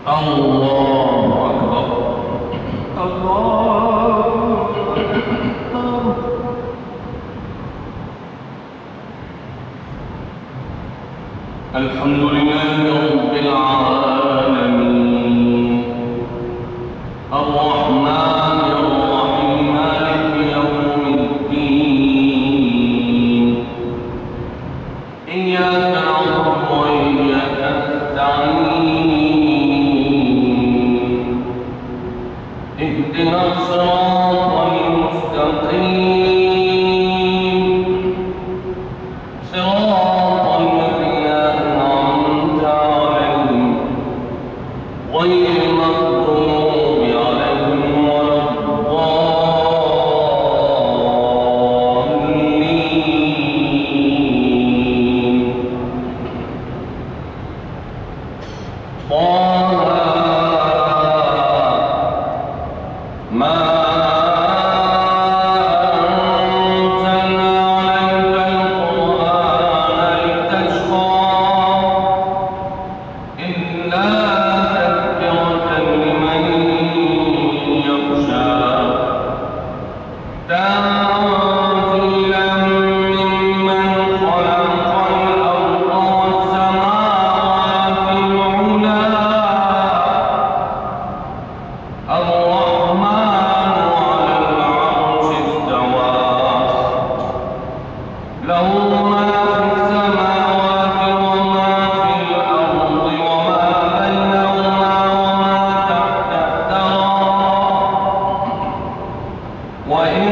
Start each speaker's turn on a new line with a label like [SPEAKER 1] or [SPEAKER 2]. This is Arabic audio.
[SPEAKER 1] الله أكبر. الله أكبر. الحمد لله رب العالمين الرحمن الرحيم مالك يوم الدين إياك نعبد وإياك نستعين اهدنا الصراط المستقيم صراط الذين أنعمت عليهم غير المغضوب عليهم ولا الضالين. طه ما أنزلنا عليك القرآن لتشقى إلا تذكرة لمن يخشى تنزيلا ممن خلق الأرض والسماوات العلى الرحمن على العرش استوى له ما في السماوات وما في الأرض وما بينهما وما تحت الثرى وإن